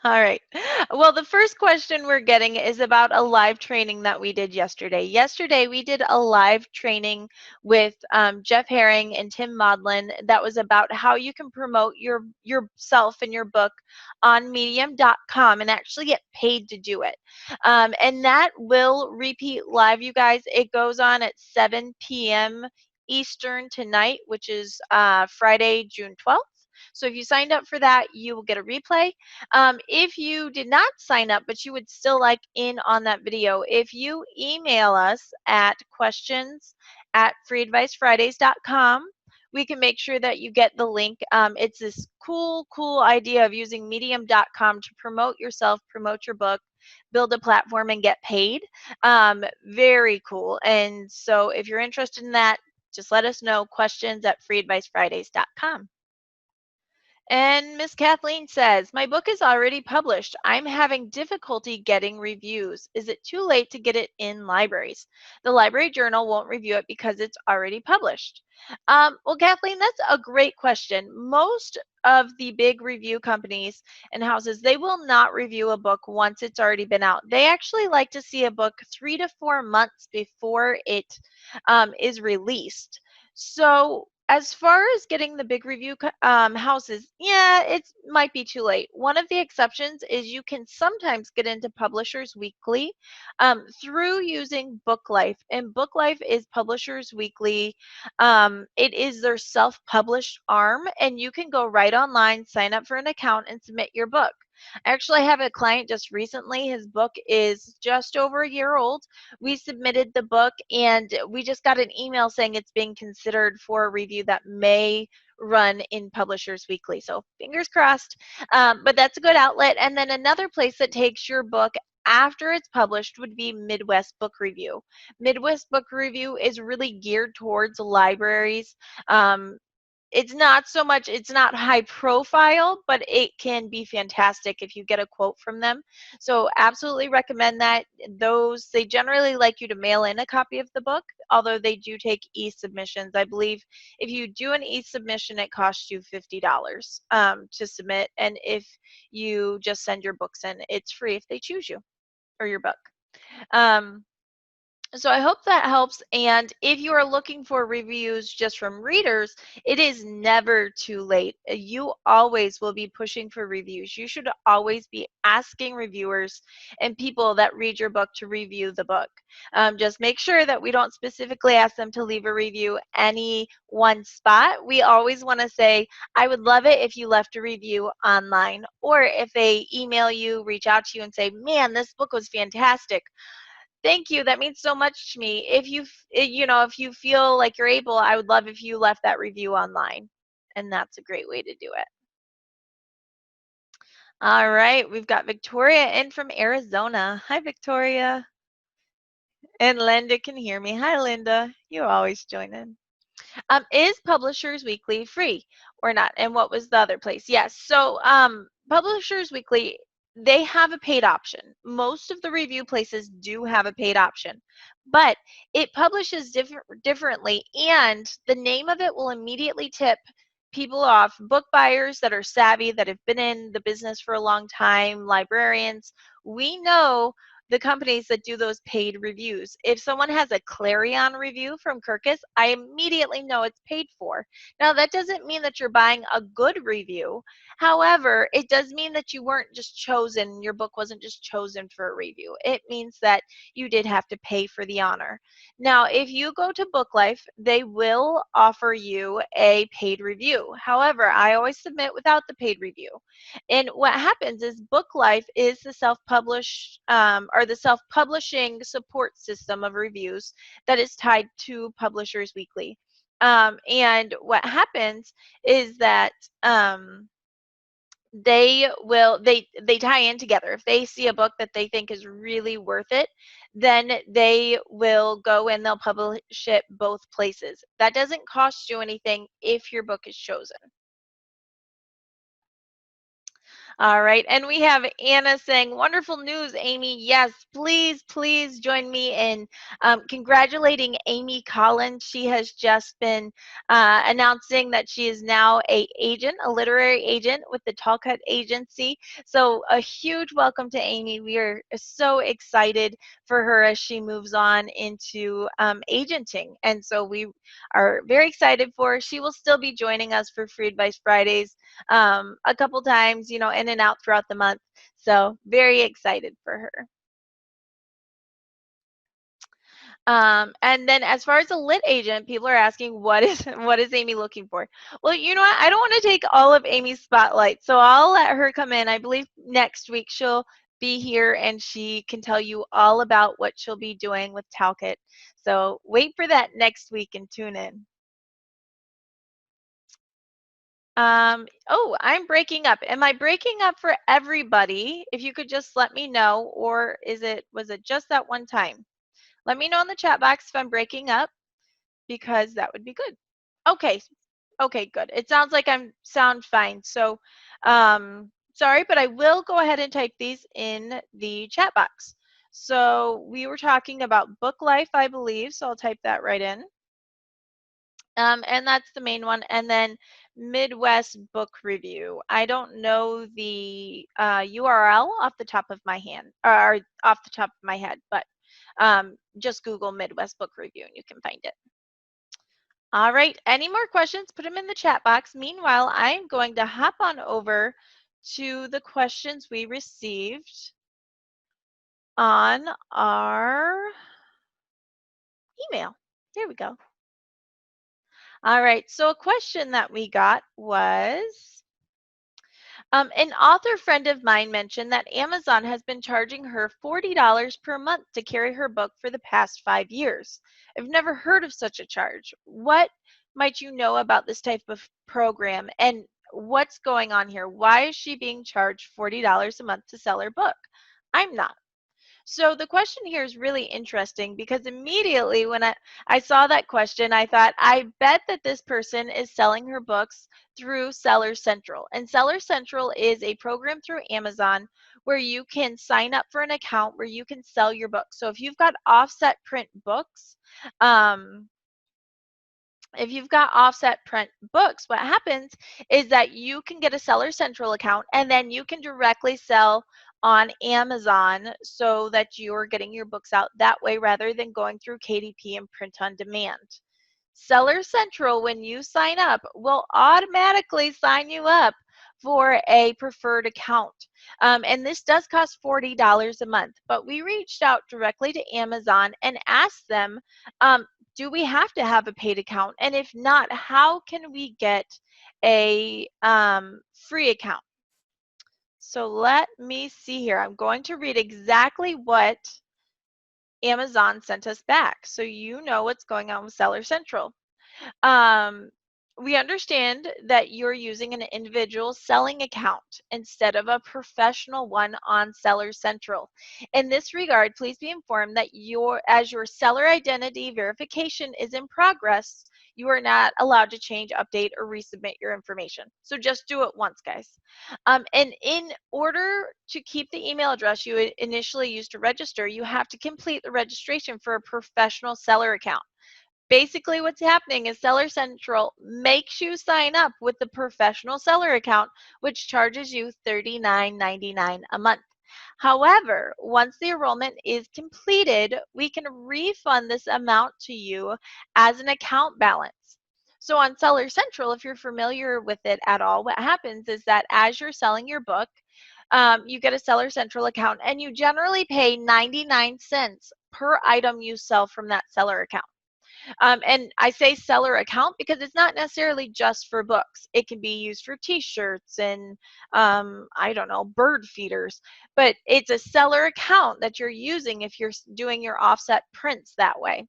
All right. Well, the first question we're getting is about a live training that we did yesterday. Yesterday, we did a live training with Jeff Herring and Tim Maudlin that was about how you can promote yourself and your book on medium.com and actually get paid to do it. And that will repeat live, you guys. It goes on at 7 p.m. Eastern tonight, which is Friday, June 12th. So if you signed up for that, you will get a replay. If you did not sign up, but you would still like in on that video, if you email us at questions@freeadvicefridays.com, we can make sure that you get the link. It's this cool idea of using medium.com to promote yourself, promote your book, build a platform, and get paid. Very cool. And so if you're interested in that, just let us know, questions@freeadvicefridays.com. And Miss Kathleen says, my book is already published. I'm having difficulty getting reviews. Is it too late to get it in libraries? The library journal won't review it because it's already published. Well, Kathleen, that's a great question. Most of the big review companies and houses, they will not review a book once it's already been out. They actually like to see a book 3 to 4 months before it is released. So as far as getting the big review houses, yeah, it might be too late. One of the exceptions is you can sometimes get into Publishers Weekly through using Book Life. And Book Life is Publishers Weekly. It is their self-published arm, and you can go right online, sign up for an account, and submit your book. I actually have a client just recently. His book is just over a year old. We submitted the book, and we just got an email saying it's being considered for a review that may run in Publishers Weekly. So fingers crossed. But that's a good outlet. And then another place that takes your book after it's published would be Midwest Book Review. Midwest Book Review is really geared towards libraries. It's not high profile, but it can be fantastic if you get a quote from them. So absolutely recommend that. They generally like you to mail in a copy of the book, although they do take e-submissions. I believe if you do an e-submission, it costs you $50 to submit. And if you just send your books in, it's free if they choose you or your book. So I hope that helps. And if you are looking for reviews just from readers, it is never too late. You always will be pushing for reviews. You should always be asking reviewers and people that read your book to review the book. Just make sure that we don't specifically ask them to leave a review any one spot. We always want to say, I would love it if you left a review online, or if they email you, reach out to you and say, man, this book was fantastic. Thank you. That means so much to me. If you feel like you're able, I would love if you left that review online. And that's a great way to do it. All right, we've got Victoria in from Arizona. Hi, Victoria. And Linda can hear me. Hi, Linda. You always join in. Is Publishers Weekly free or not? And what was the other place? Yes. So Publishers Weekly, they have a paid option. Most of the review places do have a paid option, but it publishes differently, and the name of it will immediately tip people off, book buyers that are savvy, that have been in the business for a long time, librarians. We know the companies that do those paid reviews. If someone has a Clarion review from Kirkus, I immediately know it's paid for. Now, that doesn't mean that you're buying a good review. However, it does mean that you weren't just chosen, your book wasn't just chosen for a review. It means that you did have to pay for the honor. Now, if you go to Book Life, they will offer you a paid review. However, I always submit without the paid review. And what happens is Book Life is the the self-publishing support system of reviews that is tied to Publishers Weekly. And what happens is that they tie in together. If they see a book that they think is really worth it, then they will go and they'll publish it both places. That doesn't cost you anything if your book is chosen. All right. And we have Anna saying, wonderful news, Amy. Yes, please, please join me in congratulating Amy Collins. She has just been announcing that she is now a literary agent with the Talcott Agency. So a huge welcome to Amy. We are so excited for her as she moves on into agenting. And so we are very excited for her. She will still be joining us for Free Advice Fridays a couple times, in and out throughout the month. So very excited for her. And then as far as a lit agent, people are asking what is Amy looking for? Well, you know what? I don't want to take all of Amy's spotlight, so I'll let her come in. I believe next week she'll be here and she can tell you all about what she'll be doing with Talcott. So wait for that next week and tune in. Oh, I'm breaking up. Am I breaking up for everybody? If you could just let me know, or was it just that one time? Let me know in the chat box if I'm breaking up because that would be good. Okay. Okay, good. It sounds like I'm sound fine. So, sorry, but I will go ahead and type these in the chat box. So we were talking about book life, I believe. So I'll type that right in. And that's the main one. And then Midwest Book Review. I don't know the URL off the top of my hand or off the top of my head, but just Google Midwest Book Review and you can find it. All right. Any more questions? Put them in the chat box. Meanwhile, I'm going to hop on over to the questions we received on our email. Here we go. All right. So a question that we got was, an author friend of mine mentioned that Amazon has been charging her $40 per month to carry her book for the past 5 years. I've never heard of such a charge. What might you know about this type of program and what's going on here? Why is she being charged $40 a month to sell her book? I'm not. So the question here is really interesting because immediately when I saw that question, I thought, I bet that this person is selling her books through Seller Central. And Seller Central is a program through Amazon where you can sign up for an account where you can sell your books. So if you've got offset print books, if you've got offset print books, what happens is that you can get a Seller Central account and then you can directly sell on Amazon so that you're getting your books out that way rather than going through KDP and print on demand. Seller Central, when you sign up, will automatically sign you up for a preferred account. And this does cost $40 a month. But we reached out directly to Amazon and asked them, do we have to have a paid account? And if not, how can we get a free account? So let me see here. I'm going to read exactly what Amazon sent us back so you know what's going on with Seller Central. We understand that you're using an individual selling account instead of a professional one on Seller Central. In this regard, please be informed that as your seller identity verification is in progress, you are not allowed to change, update, or resubmit your information. So just do it once, guys. And in order to keep the email address you initially used to register, you have to complete the registration for a professional seller account. Basically, what's happening is Seller Central makes you sign up with the professional seller account, which charges you $39.99 a month. However, once the enrollment is completed, we can refund this amount to you as an account balance. So on Seller Central, if you're familiar with it at all, what happens is that as you're selling your book, you get a Seller Central account and you generally pay 99 cents per item you sell from that seller account. And I say seller account because it's not necessarily just for books. It can be used for t-shirts and I don't know, bird feeders, but it's a seller account that you're using if you're doing your offset prints that way.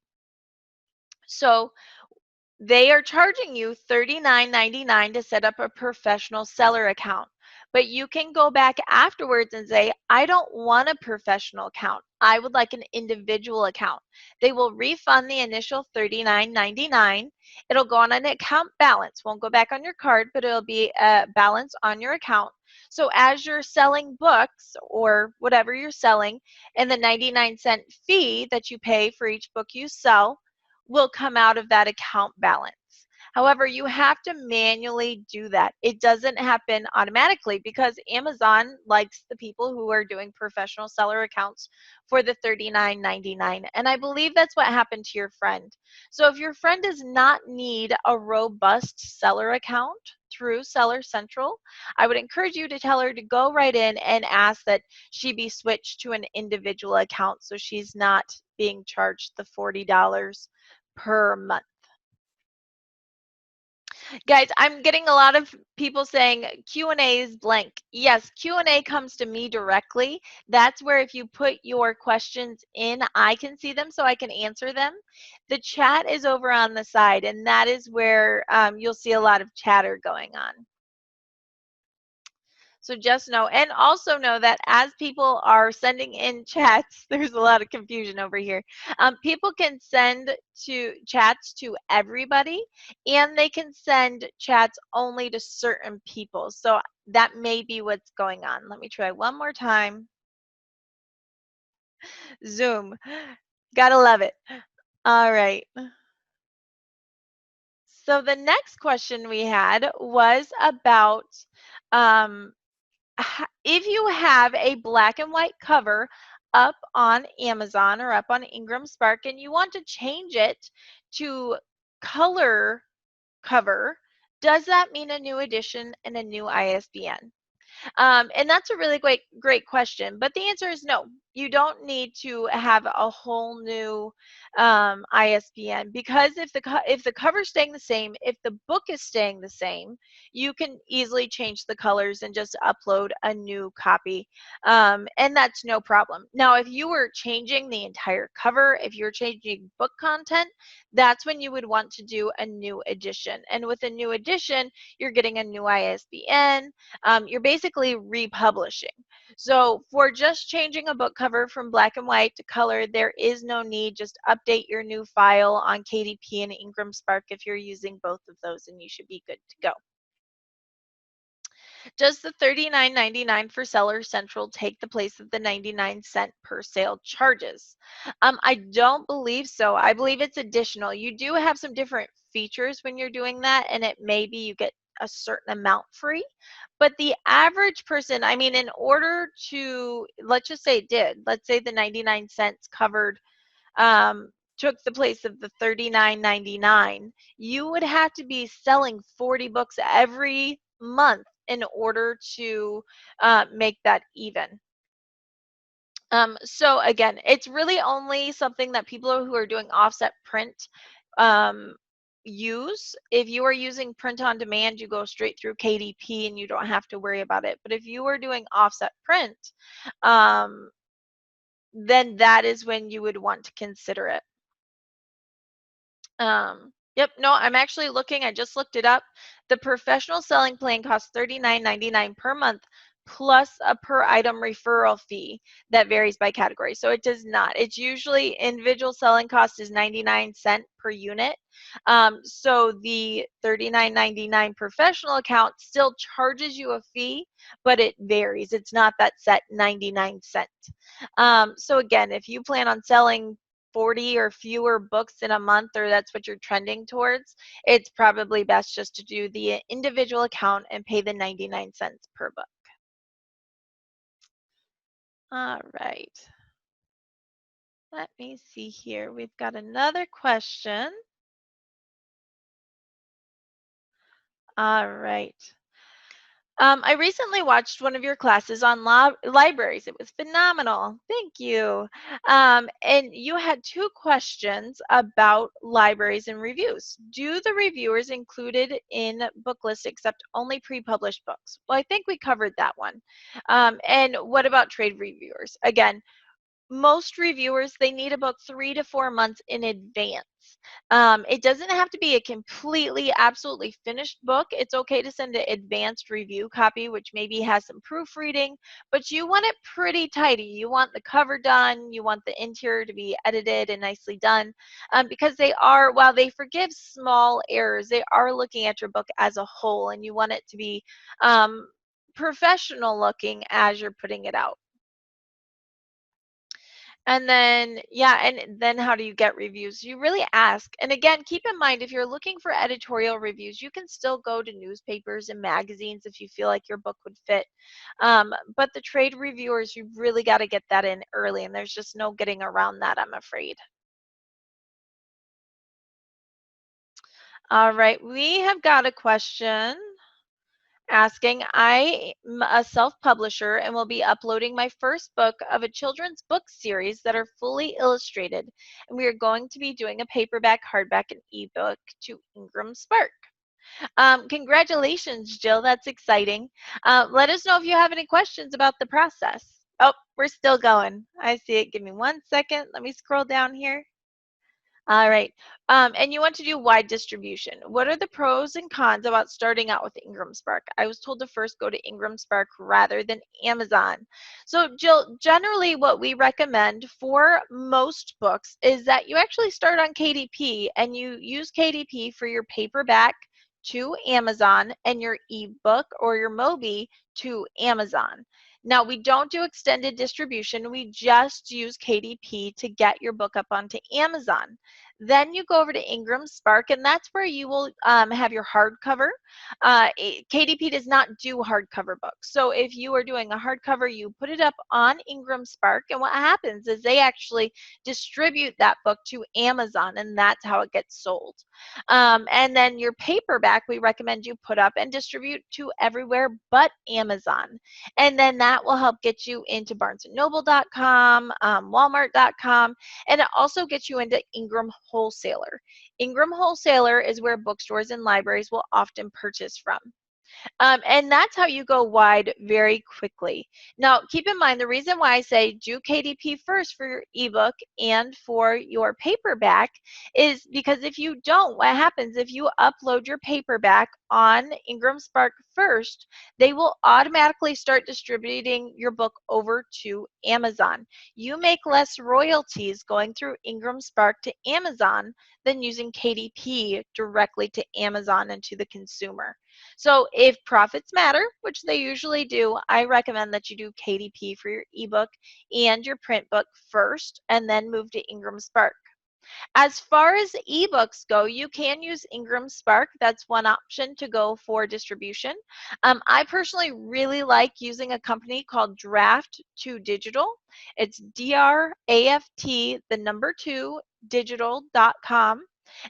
So they are charging you $39.99 to set up a professional seller account. But you can go back afterwards and say, I don't want a professional account. I would like an individual account. They will refund the initial $39.99. It'll go on an account balance. Won't go back on your card, but it'll be a balance on your account. So as you're selling books or whatever you're selling, and the 99-cent fee that you pay for each book you sell will come out of that account balance. However, you have to manually do that. It doesn't happen automatically because Amazon likes the people who are doing professional seller accounts for the $39.99. And I believe that's what happened to your friend. So if your friend does not need a robust seller account through Seller Central, I would encourage you to tell her to go right in and ask that she be switched to an individual account so she's not being charged the $40 per month. Guys, I'm getting a lot of people saying Q&A is blank. Yes, Q&A comes to me directly. That's where if you put your questions in, I can see them so I can answer them. The chat is over on the side, and that is where you'll see a lot of chatter going on. So just know, and also know that as people are sending in chats, there's a lot of confusion over here. People can send to chats to everybody, and they can send chats only to certain people. So that may be what's going on. Let me try one more time. Zoom. Gotta love it. All right. So the next question we had was about if you have a black and white cover up on Amazon or up on Ingram Spark and you want to change it to color cover, does that mean a new edition and a new ISBN? And that's a really great question. But the answer is no. You don't need to have a whole new ISBN because if the cover's staying the same, if the book is staying the same, you can easily change the colors and just upload a new copy, and that's no problem. Now, if you were changing the entire cover, if you're changing book content, that's when you would want to do a new edition. And with a new edition, you're getting a new ISBN. You're basically republishing. So for just changing a book cover from black and white to color, there is no need. Just update your new file on KDP and Ingram Spark if you're using both of those, and you should be good to go. Does the $39.99 for Seller Central take the place of the 99-cent per sale charges? I don't believe so. I believe it's additional. You do have some different features when you're doing that, and it may be you get a certain amount free. But the average person, I mean, in order to, let's just say it did, let's say the 99 cents covered, took the place of the $39.99, you would have to be selling 40 books every month in order to make that even. So again, it's really only something that people who are doing offset print use. If you are using print on demand, you go straight through KDP and you don't have to worry about it. But if you are doing offset print, then that is when you would want to consider it. Yep, no, I'm actually looking, I just looked it up. The professional selling plan costs $39.99 per month plus a per item referral fee that varies by category. So it does not. It's usually individual selling cost is 99 cents per unit. So the $39.99 professional account still charges you a fee, but it varies. It's not that set 99 cents. So again, if you plan on selling 40 or fewer books in a month, or that's what you're trending towards, it's probably best just to do the individual account and pay the 99 cents per book. All right. Let me see here. We've got another question. All right. I recently watched one of your classes on libraries. It was phenomenal. Thank you. And you had two questions about libraries and reviews. Do the reviewers included in book lists accept only pre-published books? Well, I think we covered that one. And what about trade reviewers? Again, most reviewers, they need a book 3 to 4 months in advance. It doesn't have to be a completely, absolutely finished book. It's okay to send an advanced review copy, which maybe has some proofreading, but you want it pretty tidy. You want the cover done. You want the interior to be edited and nicely done, because they are, while they forgive small errors, they are looking at your book as a whole, and you want it to be professional looking as you're putting it out. And then, yeah, and then how do you get reviews? You really ask. And again, keep in mind, if you're looking for editorial reviews, you can still go to newspapers and magazines if you feel like your book would fit. But the trade reviewers, you really got to get that in early, and there's just no getting around that, I'm afraid. All right, we have got a question asking, I am a self-publisher and will be uploading my first book of a children's book series that are fully illustrated. And we are going to be doing a paperback, hardback, and ebook to Ingram Spark. Congratulations, Jill. That's exciting. Let us know if you have any questions about the process. Oh, we're still going. I see it. Give me 1 second. Let me scroll down here. All right. And you want to do wide distribution. What are the pros and cons about starting out with Ingram Spark? I was told to first go to Ingram Spark rather than Amazon. So, Jill, generally what we recommend for most books is that you actually start on KDP and you use KDP for your paperback to Amazon and your ebook or your Mobi to Amazon. Now, we don't do extended distribution. We just use KDP to get your book up onto Amazon. Then you go over to Ingram Spark, and that's where you will have your hardcover. KDP does not do hardcover books. So if you are doing a hardcover, you put it up on Ingram Spark, and what happens is they actually distribute that book to Amazon, and that's how it gets sold. And then your paperback, we recommend you put up and distribute to everywhere but Amazon. And then that will help get you into barnesandnoble.com, walmart.com, and it also gets you into Ingram Wholesaler. Ingram Wholesaler is where bookstores and libraries will often purchase from. And that's how you go wide very quickly. Now, keep in mind, the reason why I say do KDP first for your ebook and for your paperback is because if you don't, what happens if you upload your paperback on Ingram Spark first, they will automatically start distributing your book over to Amazon. You make less royalties going through Ingram Spark to Amazon than using KDP directly to Amazon and to the consumer. So if profits matter, which they usually do, I recommend that you do KDP for your ebook and your print book first, and then move to Ingram Spark. As far as ebooks go, you can use Ingram Spark. That's one option to go for distribution. I personally really like using a company called Draft 2 Digital. It's DRAFT, the number 2, digital.com.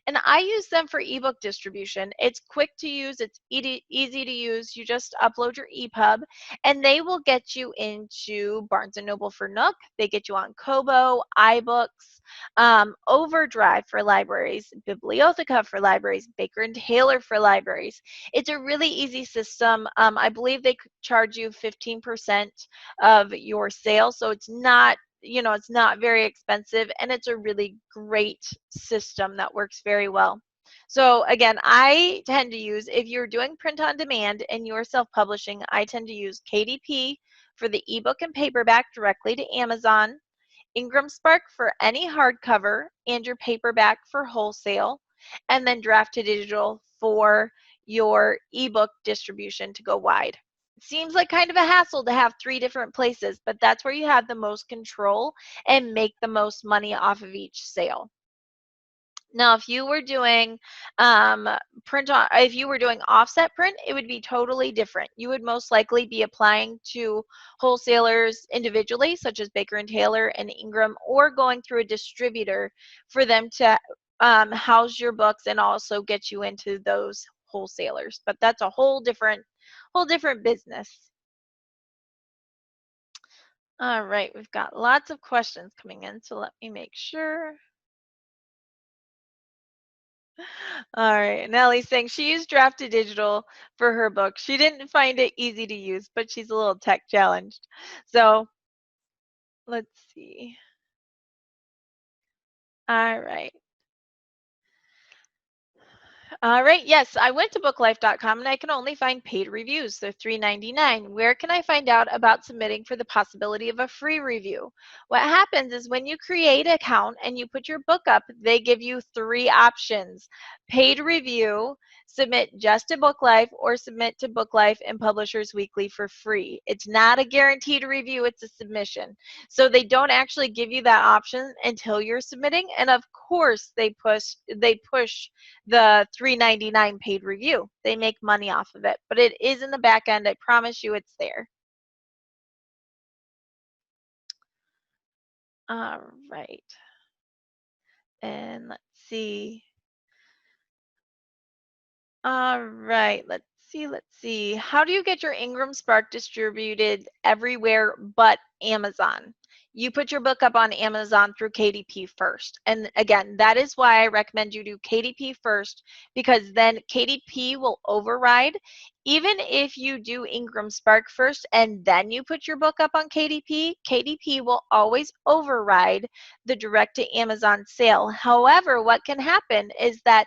And I use them for ebook distribution. It's quick to use, it's easy to use. You just upload your Epub, and they will get you into Barnes& and Noble for Nook. They get you on Kobo, iBooks, Overdrive for libraries, Bibliotheca for libraries, Baker and Taylor for libraries. It's a really easy system. I believe they charge you 15% of your sale, so it's not, it's not very expensive, and it's a really great system that works very well. So again, I tend to use, if you're doing print on demand and you're self-publishing, I tend to use KDP for the ebook and paperback directly to Amazon, Ingram Spark for any hardcover, and your paperback for wholesale, and then Draft to Digital for your ebook distribution to go wide. Seems like kind of a hassle to have 3 different places, but that's where you have the most control and make the most money off of each sale. Now, if you were doing if you were doing offset print, it would be totally different. You would most likely be applying to wholesalers individually, such as Baker and Taylor and Ingram, or going through a distributor for them to house your books and also get you into those wholesalers. But that's a whole different business. All right, we've got lots of questions coming in, so let me make sure. All right, Nellie's saying she used Draft to Digital for her book. She didn't find it easy to use, but she's a little tech challenged. So let's see. All right. All right. Yes, I went to booklife.com and I can only find paid reviews. They're $3.99. Where can I find out about submitting for the possibility of a free review? What happens is when you create an account and you put your book up, they give you three options: paid review, submit just to Book Life, or submit to Book Life and Publishers Weekly for free. It's not a guaranteed review, it's a submission. So they don't actually give you that option until you're submitting. And of course, they push the $3.99 paid review. They make money off of it, but it is in the back end. I promise you it's there. All right. And let's see. All right, let's see. How do you get your Ingram Spark distributed everywhere but Amazon? You put your book up on Amazon through KDP first. And again, that is why I recommend you do KDP first, because then KDP will override. Even if you do Ingram Spark first and then you put your book up on KDP, KDP will always override the direct to Amazon sale. However, what can happen is that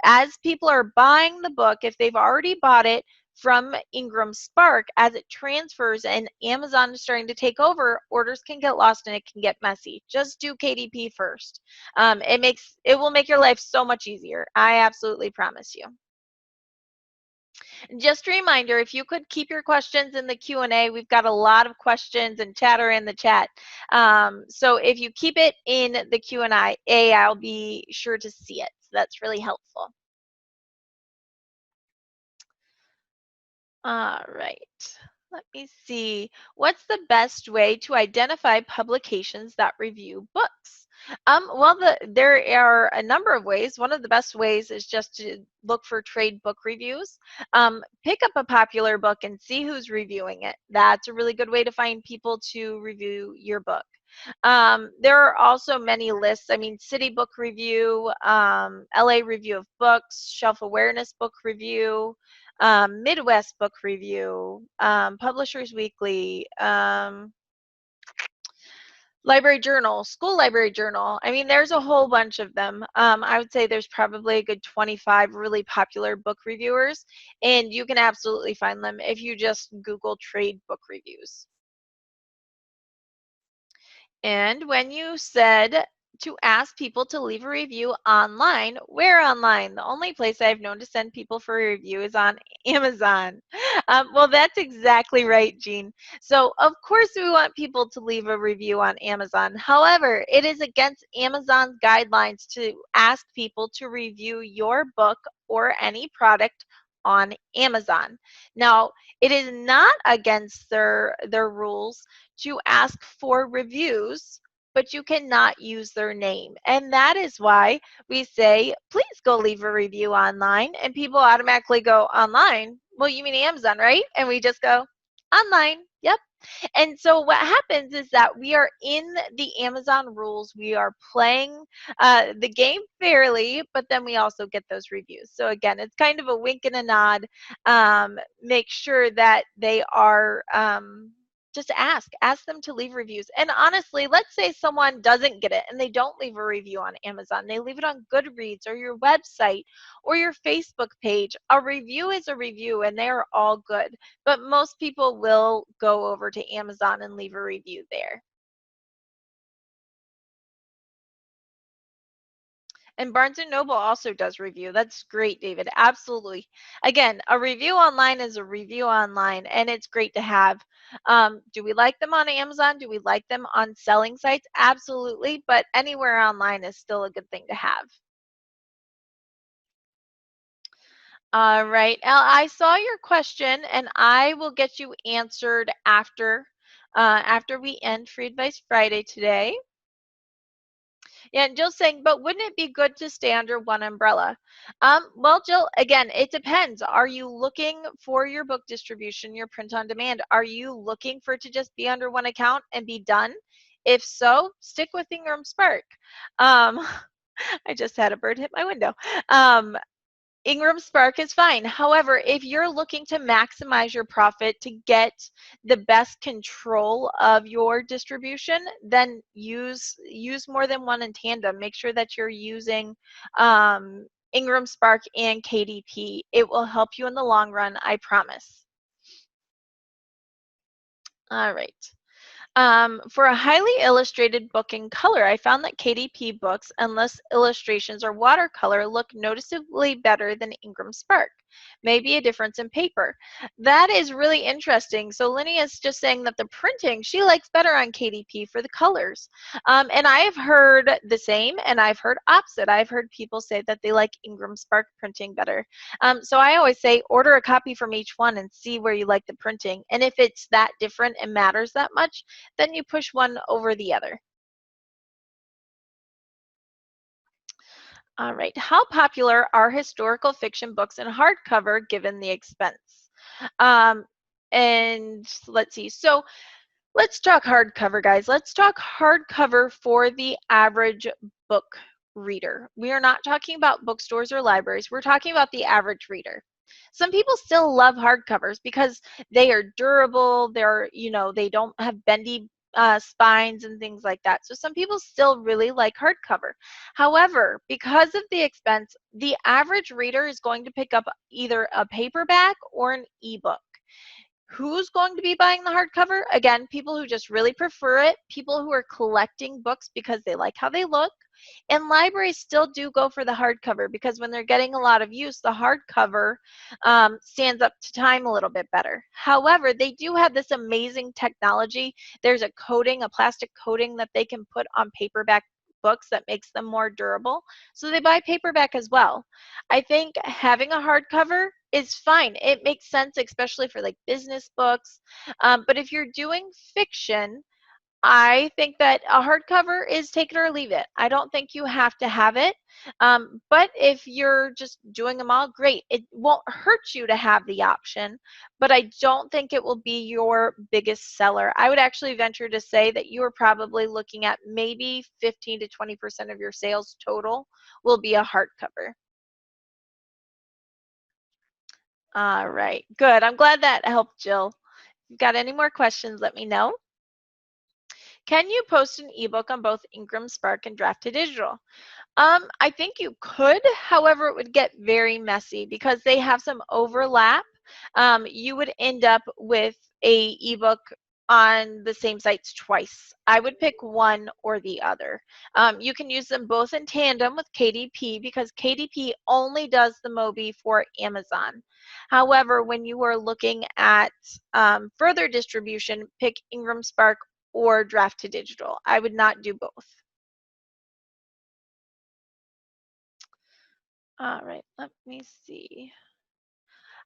as people are buying the book, if they've already bought it from Ingram Spark, as it transfers and Amazon is starting to take over, orders can get lost and it can get messy. Just do KDP first. It will make your life so much easier. I absolutely promise you. Just a reminder, if you could keep your questions in the Q&A, we've got a lot of questions and chatter in the chat. So if you keep it in the Q&A, I'll be sure to see it. So that's really helpful. All right. Let me see. What's the best way to identify publications that review books? Well, there are a number of ways. One of the best ways is just to look for trade book reviews. Pick up a popular book and see who's reviewing it. That's a really good way to find people to review your book. There are also many lists. I mean, City Book Review, LA Review of Books, Shelf Awareness Book Review, Midwest Book Review, Publishers Weekly, Library Journal, School Library Journal. I mean, there's a whole bunch of them. I would say there's probably a good 25 really popular book reviewers, and you can absolutely find them if you just Google trade book reviews. And when you said to ask people to leave a review online, where online? The only place I've known to send people for a review is on Amazon. Well, that's exactly right, Jean. So, of course, we want people to leave a review on Amazon. However, it is against Amazon's guidelines to ask people to review your book or any product on Amazon. Now, it is not against their rules to ask for reviews, but you cannot use their name. And that is why we say, please go leave a review online. And people automatically go, online? Well, you mean Amazon, right? And we just go, online. Yep. And so what happens is that we are in the Amazon rules. We are playing the game fairly, but then we also get those reviews. So again, it's kind of a wink and a nod. Make sure that they are just ask them to leave reviews. And honestly, let's say someone doesn't get it and they don't leave a review on Amazon. They leave it on Goodreads or your website or your Facebook page. A review is a review and they are all good. But most people will go over to Amazon and leave a review there. And Barnes & Noble also does review. That's great, David. Absolutely. Again, a review online is a review online, and it's great to have. Do we like them on Amazon? Do we like them on selling sites? Absolutely. But anywhere online is still a good thing to have. All right. I saw your question, and I will get you answered after we end Free Advice Friday today. Yeah, and Jill's saying, but wouldn't it be good to stay under one umbrella? Well, Jill, again, it depends. Are you looking for your book distribution, your print on demand? Are you looking for it to just be under one account and be done? If so, stick with Ingram Spark. I just had a bird hit my window. Ingram Spark is fine. However, if you're looking to maximize your profit to get the best control of your distribution, then use more than one in tandem. Make sure that you're using Ingram Spark and KDP. It will help you in the long run, I promise. All right. For a highly illustrated book in color, I found that KDP books, unless illustrations or watercolor, look noticeably better than Ingram Spark. Maybe a difference in paper. That is really interesting. So Linny is just saying that the printing she likes better on KDP for the colors. And I have heard the same, and I've heard opposite. I've heard people say that they like Ingram Spark printing better. So I always say order a copy from each one and see where you like the printing. And if it's that different and matters that much, then you push one over the other. All right. How popular are historical fiction books in hardcover given the expense? Um, and let's see. So let's talk hardcover, guys. Let's talk hardcover for the average book reader. We are not talking about bookstores or libraries. We're talking about the average reader. Some people still love hardcovers because they are durable. They don't have bendy spines and things like that. So some people still really like hardcover. However, because of the expense, the average reader is going to pick up either a paperback or an ebook. Who's going to be buying the hardcover? Again, people who just really prefer it, people who are collecting books because they like how they look. And libraries still do go for the hardcover because when they're getting a lot of use, the hardcover stands up to time a little bit better. However, they do have this amazing technology. There's a coating, a plastic coating that they can put on paperback books that makes them more durable. So they buy paperback as well. I think having a hardcover is fine. It makes sense, especially for like business books. But if you're doing fiction, I think that a hardcover is take it or leave it. I don't think you have to have it. But if you're just doing them all, great. It won't hurt you to have the option, but I don't think it will be your biggest seller. I would actually venture to say that you are probably looking at maybe 15 to 20% of your sales total will be a hardcover. All right, good. I'm glad that helped, Jill. If you've got any more questions, let me know. Can you post an ebook on both Ingram Spark and Draft to Digital? I think you could. However, it would get very messy because they have some overlap. You would end up with a ebook on the same sites twice. I would pick one or the other. You can use them both in tandem with KDP because KDP only does the Mobi for Amazon. However, when you are looking at further distribution, pick Ingram Spark or Draft to Digital. I would not do both. All right, let me see.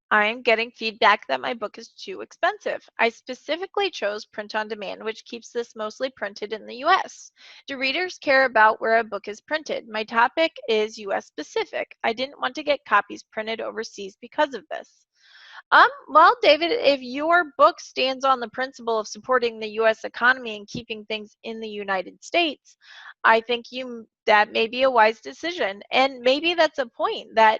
I am getting feedback that my book is too expensive. I specifically chose print on demand, which keeps this mostly printed in the US. Do readers care about where a book is printed? My topic is US specific. I didn't want to get copies printed overseas because of this. Well, David, if your book stands on the principle of supporting the U.S. economy and keeping things in the United States, I think that may be a wise decision. And maybe that's a point that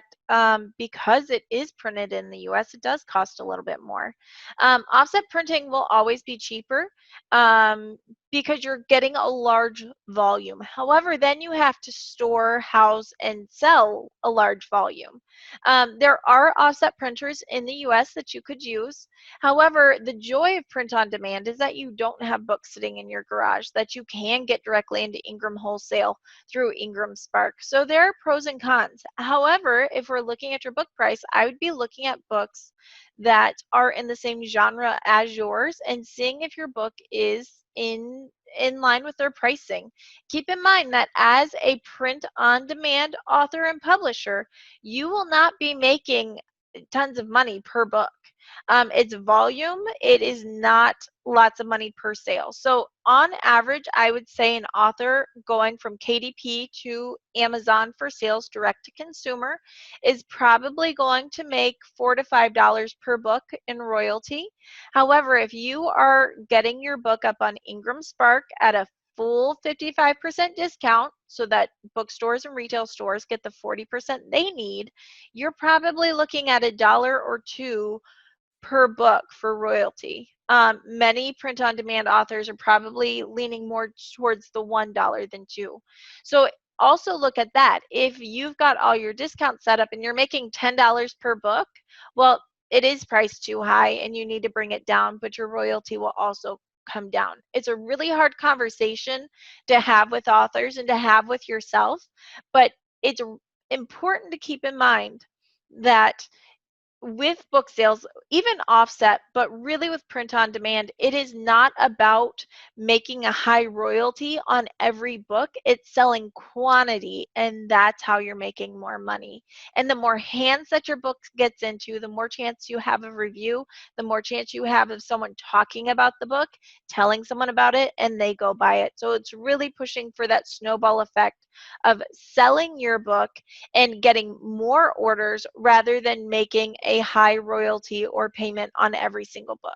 because it is printed in the U.S., it does cost a little bit more. Offset printing will always be cheaper because you're getting a large volume. However, then you have to store, house, and sell a large volume. There are offset printers in the US that you could use. However, the joy of print on demand is that you don't have books sitting in your garage, that you can get directly into Ingram Wholesale through Ingram Spark. So there are pros and cons. However, if we're looking at your book price, I would be looking at books that are in the same genre as yours and seeing if your book is in line with their pricing. Keep in mind that as a print on demand author and publisher, you will not be making tons of money per book. It's volume, it is not lots of money per sale. So on average, I would say an author going from KDP to Amazon for sales direct to consumer is probably going to make $4 to $5 per book in royalty. However, if you are getting your book up on Ingram Spark at a full 55% discount so that bookstores and retail stores get the 40% they need, you're probably looking at $1 or $2 per book for royalty. Many print-on-demand authors are probably leaning more towards the $1 than $2. So also look at that. If you've got all your discounts set up and you're making $10 per book, well, it is priced too high and you need to bring it down, but your royalty will also come down. It's a really hard conversation to have with authors and to have with yourself, but it's important to keep in mind that with book sales, even offset, but really with print on demand, it is not about making a high royalty on every book. It's selling quantity, and that's how you're making more money. And the more hands that your book gets into, the more chance you have of review, the more chance you have of someone talking about the book, telling someone about it, and they go buy it. So it's really pushing for that snowball effect of selling your book and getting more orders rather than making a high royalty or payment on every single book.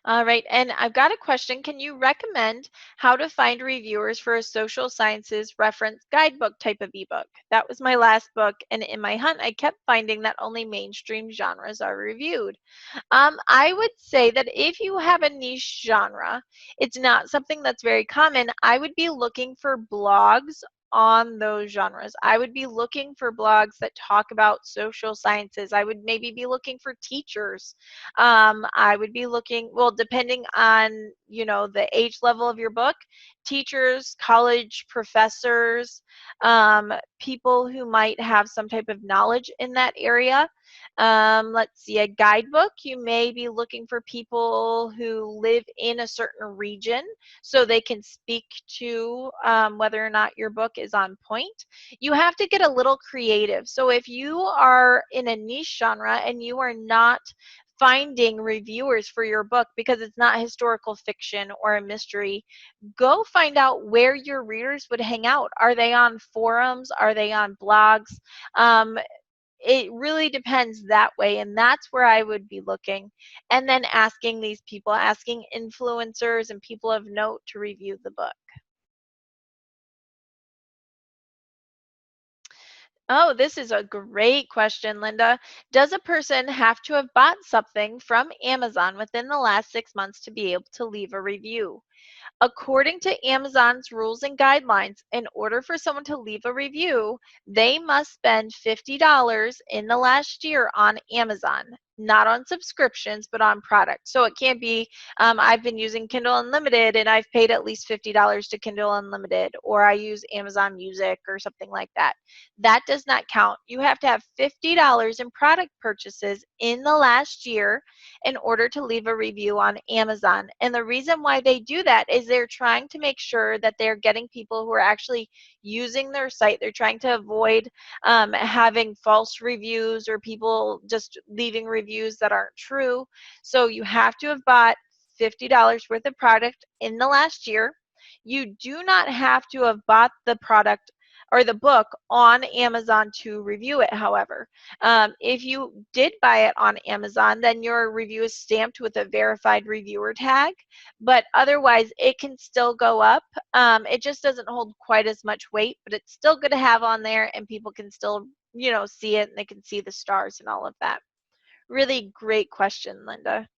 All right, and I've got a question. Can you recommend how to find reviewers for a social sciences reference guidebook type of ebook? That was my last book, and in my hunt, I kept finding that only mainstream genres are reviewed. I would say that if you have a niche genre, it's not something that's very common. I would be looking for blogs on those genres. I would be looking for blogs that talk about social sciences. I would maybe be looking for teachers. I would be looking, well, depending on, the age level of your book, teachers, college professors, people who might have some type of knowledge in that area. Let's see, a guidebook. You may be looking for people who live in a certain region so they can speak to whether or not your book is on point. You have to get a little creative. So if you are in a niche genre and you are not finding reviewers for your book because it's not historical fiction or a mystery, go find out where your readers would hang out. Are they on forums? Are they on blogs? Um, it really depends that way, and that's where I would be looking. And then asking these people, asking influencers and people of note to review the book. Oh, this is a great question, Linda. Does a person have to have bought something from Amazon within the last 6 months to be able to leave a review? According to Amazon's rules and guidelines, in order for someone to leave a review, they must spend $50 in the last year on Amazon, not on subscriptions, but on products. So it can't be, I've been using Kindle Unlimited and I've paid at least $50 to Kindle Unlimited, or I use Amazon Music or something like that. That does not count. You have to have $50 in product purchases in the last year in order to leave a review on Amazon. And the reason why they do that is they're trying to make sure that they're getting people who are actually using their site. They're trying to avoid having false reviews or people just leaving reviews that aren't true. So you have to have bought $50 worth of product in the last year. You do not have to have bought the product or the book on Amazon to review it, however. If you did buy it on Amazon, then your review is stamped with a verified reviewer tag, but otherwise it can still go up. It just doesn't hold quite as much weight, but it's still good to have on there and people can still, see it and they can see the stars and all of that. Really great question, Linda.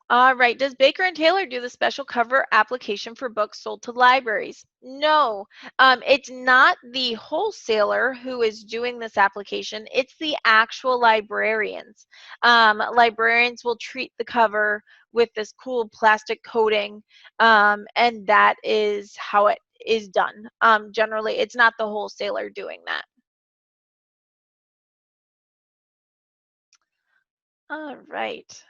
All right. Does Baker and Taylor do the special cover application for books sold to libraries? No, it's not the wholesaler who is doing this application. It's the actual librarians. Librarians will treat the cover with this cool plastic coating, and that is how it is done. Generally, it's not the wholesaler doing that. All right.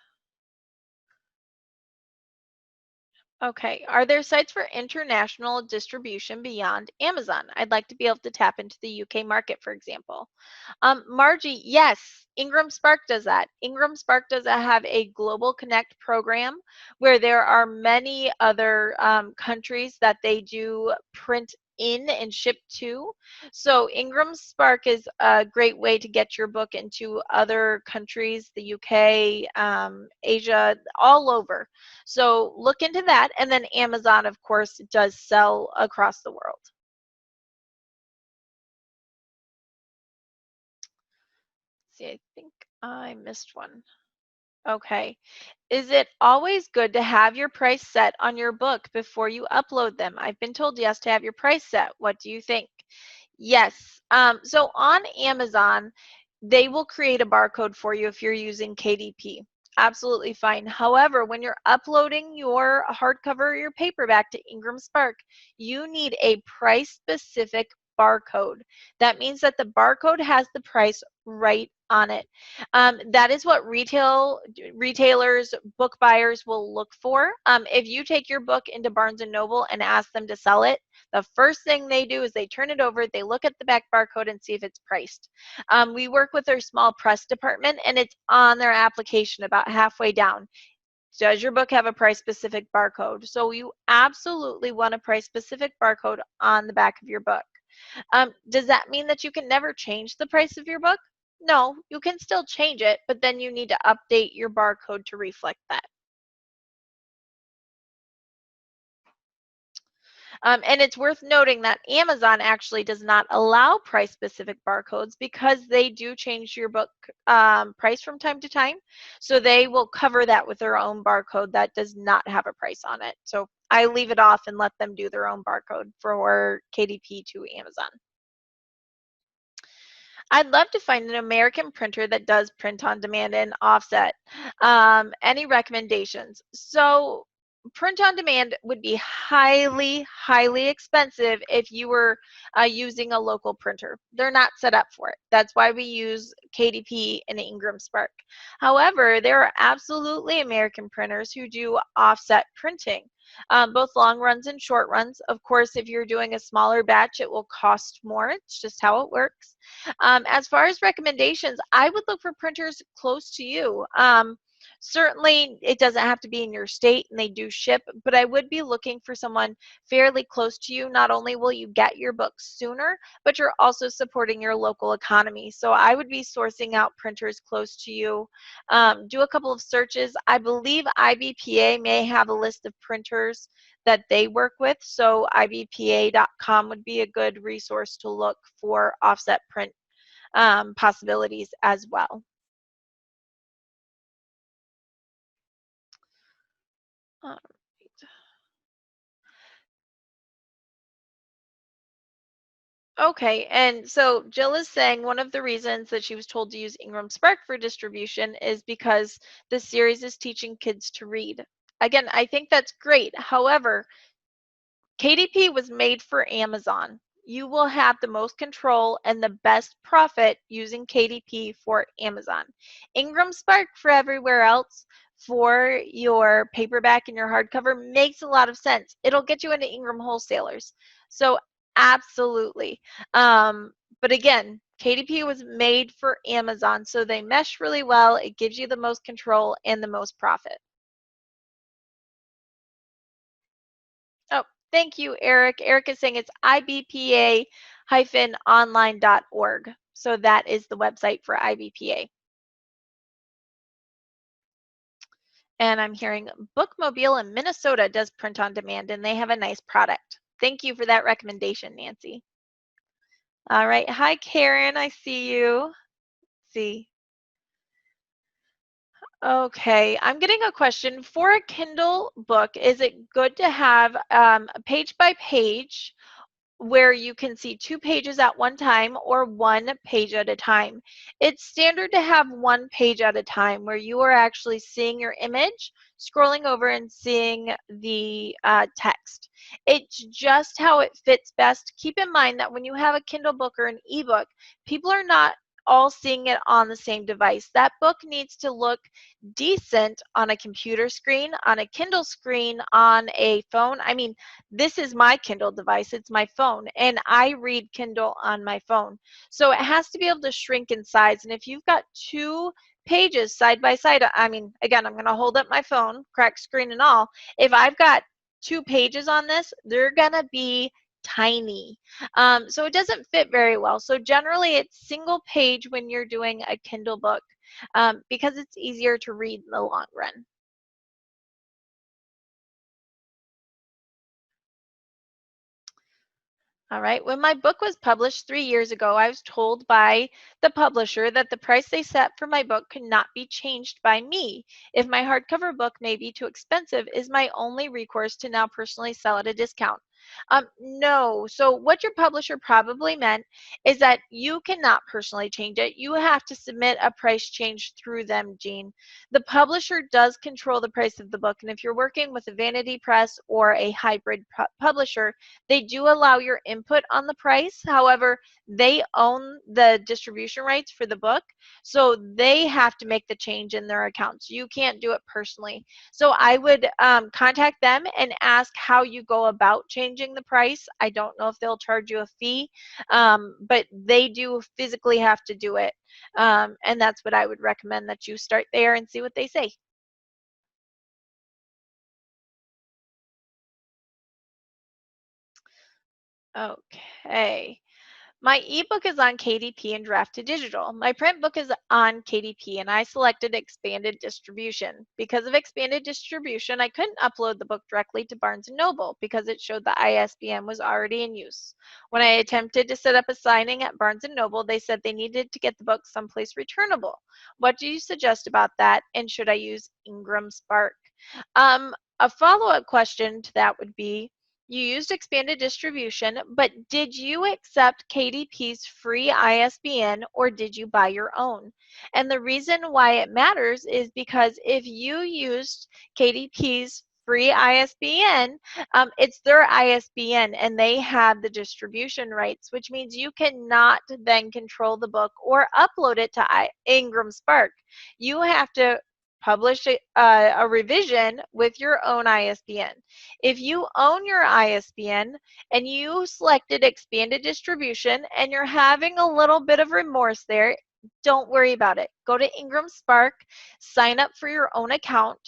Okay. Are there sites for international distribution beyond Amazon? I'd like to be able to tap into the UK market, for example. Margie, yes, Ingram Spark does that. Ingram Spark does have a Global Connect program where there are many other countries that they do print in and ship to. So Ingram Spark is a great way to get your book into other countries, the UK, Asia, all over. So look into that. And then Amazon, of course, does sell across the world. See, I think I missed one. Okay. Is it always good to have your price set on your book before you upload them? I've been told yes to have your price set. What do you think? Yes. So on Amazon, they will create a barcode for you if you're using KDP. Absolutely fine. However, when you're uploading your hardcover or your paperback to Ingram Spark, you need a price specific barcode. That means that the barcode has the price right on it. That is what retailers, book buyers will look for. If you take your book into Barnes and Noble and ask them to sell it, the first thing they do is they turn it over, they look at the back barcode and see if it's priced. We work with their small press department, and it's on their application about halfway down. Does your book have a price specific barcode? So you absolutely want a price specific barcode on the back of your book. Does that mean that you can never change the price of your book? No, you can still change it, but then you need to update your barcode to reflect that. And it's worth noting that Amazon actually does not allow price specific barcodes because they do change your book price from time to time. So they will cover that with their own barcode that does not have a price on it. So I leave it off and let them do their own barcode for KDP to Amazon. I'd love to find an American printer that does print on demand and offset. Any recommendations? So, print on demand would be highly, highly expensive if you were using a local printer. They're not set up for it. That's why we use KDP and Ingram Spark. However, there are absolutely American printers who do offset printing. Both long runs and short runs. Of course, if you're doing a smaller batch, it will cost more. It's just how it works. As far as recommendations, I would look for printers close to you. Certainly, it doesn't have to be in your state and they do ship, but I would be looking for someone fairly close to you. Not only will you get your books sooner, but you're also supporting your local economy. So I would be sourcing out printers close to you. Do a couple of searches. I believe IBPA may have a list of printers that they work with. So IBPA.com would be a good resource to look for offset print possibilities as well. All right. Okay, and so Jill is saying one of the reasons that she was told to use Ingram Spark for distribution is because the series is teaching kids to read. Again, I think that's great. However, KDP was made for Amazon. You will have the most control and the best profit using KDP for Amazon. Ingram Spark for everywhere else, for your paperback and your hardcover, makes a lot of sense. It'll get you into Ingram wholesalers. So absolutely. But again, KDP was made for Amazon, so they mesh really well. It gives you the most control and the most profit. Oh, thank you, Eric. Eric is saying it's ibpa-online.org. So that is the website for IBPA. And I'm hearing Bookmobile in Minnesota does print on demand, and they have a nice product. Thank you for that recommendation, Nancy. All right. Hi, Karen. I see you. Let's see. Okay, I'm getting a question. For a Kindle book, is it good to have page by page where you can see 2 pages at one time or 1 page at a time? It's standard to have 1 page at a time where you are actually seeing your image, scrolling over and seeing the text. It's just how it fits best. Keep in mind that when you have a Kindle book or an ebook, people are not all seeing it on the same device. That book needs to look decent on a computer screen, on a Kindle screen, on a phone. I mean, this is my Kindle device, it's my phone, and I read Kindle on my phone. So it has to be able to shrink in size. And if you've got 2 pages side by side, I mean, again, I'm going to hold up my phone, crack screen and all. If I've got 2 pages on this, they're going to be tiny. So it doesn't fit very well. So generally, it's single page when you're doing a Kindle book because it's easier to read in the long run. All right. When my book was published 3 years ago, I was told by the publisher that the price they set for my book could not be changed by me. If my hardcover book may be too expensive, is my only recourse to now personally sell at a discount? No. So what your publisher probably meant is that you cannot personally change it. You have to submit a price change through them, Jean. The publisher does control the price of the book, and if you're working with a vanity press or a hybrid publisher, they do allow your input on the price. However, they own the distribution rights for the book, so they have to make the change in their accounts. You can't do it personally. So I would contact them and ask how you go about changing the price. I don't know if they'll charge you a fee, but they do physically have to do it. And that's what I would recommend, that you start there and see what they say. Okay. My ebook is on KDP and draft to digital. My print book is on KDP and I selected expanded distribution. Because of expanded distribution, I couldn't upload the book directly to Barnes& Noble because it showed the ISBN was already in use. When I attempted to set up a signing at Barnes& Noble, they said they needed to get the book someplace returnable. What do you suggest about that, and should I use Ingram Spark? A follow-up question to that would be, you used expanded distribution, but did you accept KDP's free ISBN or did you buy your own? And the reason why it matters is because if you used KDP's free ISBN, it's their ISBN and they have the distribution rights, which means you cannot then control the book or upload it to Ingram Spark. You have to publish a revision with your own ISBN. If you own your ISBN and you selected expanded distribution and you're having a little bit of remorse there, don't worry about it. Go to Ingram Spark, sign up for your own account,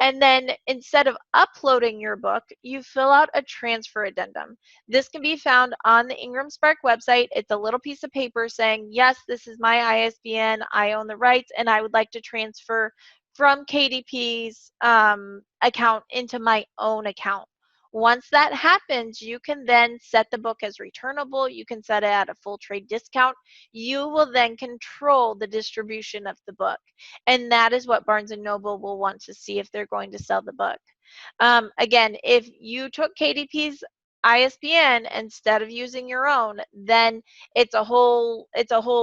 and then instead of uploading your book, you fill out a transfer addendum. This can be found on the Ingram Spark website. It's a little piece of paper saying, yes, this is my ISBN, I own the rights, and I would like to transfer from KDP's account into my own account. Once that happens, you can then set the book as returnable. You can set it at a full trade discount. You will then control the distribution of the book. And that is what Barnes& Noble will want to see if they're going to sell the book. Again, if you took KDP's ISBN instead of using your own, then it's a whole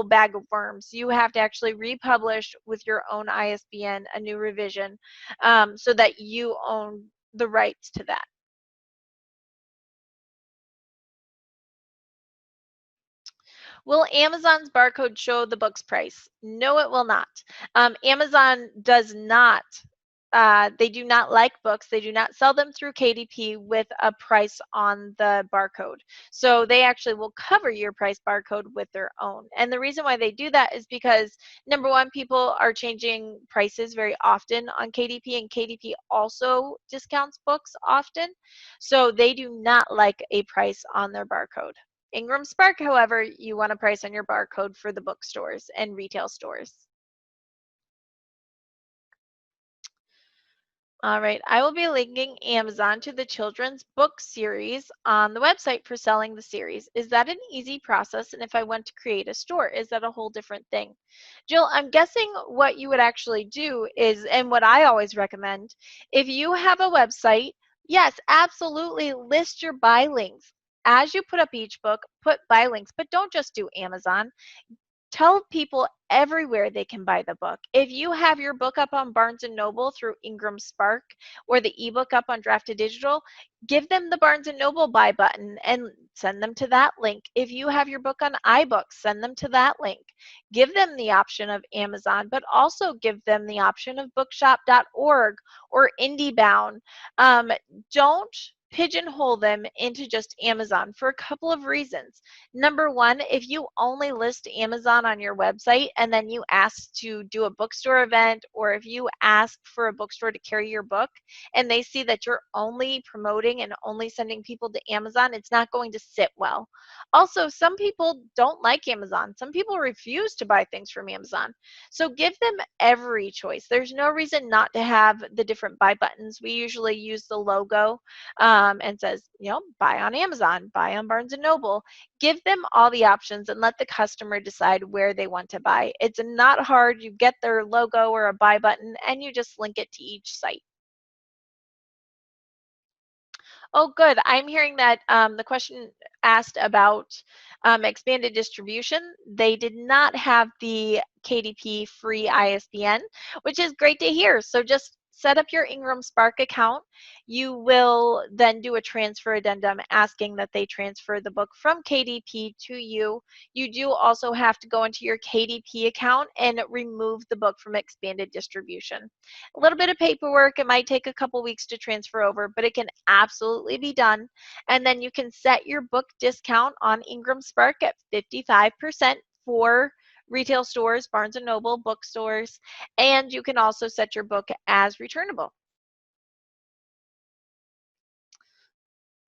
bag of worms. You have to actually republish with your own ISBN a new revision, so that you own the rights to that. Will Amazon's barcode show the book's price? No, it will not. Amazon does not. They do not like books. They do not sell them through KDP with a price on the barcode. So they actually will cover your price barcode with their own. And the reason why they do that is because, number one, people are changing prices very often on KDP, and KDP also discounts books often. So they do not like a price on their barcode. Ingram Spark, however, you want a price on your barcode for the bookstores and retail stores. All right, I will be linking Amazon to the children's book series on the website for selling the series. Is that an easy process? And if I want to create a store, is that a whole different thing? Jill, I'm guessing what you would actually do is, and what I always recommend, if you have a website, yes, absolutely list your buy links. As you put up each book, put buy links, but don't just do Amazon. Tell people everywhere they can buy the book. If you have your book up on Barnes& Noble through Ingram Spark, or the ebook up on Drafted Digital, give them the Barnes& Noble buy button and send them to that link. If you have your book on iBooks, send them to that link. Give them the option of Amazon, but also give them the option of bookshop.org or IndieBound. Don't pigeonhole them into just Amazon for a couple of reasons. Number one, if you only list Amazon on your website and then you ask to do a bookstore event, or if you ask for a bookstore to carry your book and they see that you're only promoting and only sending people to Amazon, it's not going to sit well. Also, some people don't like Amazon. Some people refuse to buy things from Amazon. So give them every choice. There's no reason not to have the different buy buttons. We usually use the logo and says, buy on Amazon, buy on Barnes and Noble. Give them all the options and let the customer decide where they want to buy. It's not hard. You get their logo or a buy button and you just link it to each site. Oh, good. I'm hearing that the question asked about expanded distribution. They did not have the KDP free ISBN, which is great to hear. So just set up your Ingram Spark account. You will then do a transfer addendum asking that they transfer the book from KDP to you. You do also have to go into your KDP account and remove the book from expanded distribution. A little bit of paperwork. It might take a couple weeks to transfer over, but it can absolutely be done. And then you can set your book discount on Ingram Spark at 55% for retail stores, Barnes and Noble, bookstores, and you can also set your book as returnable.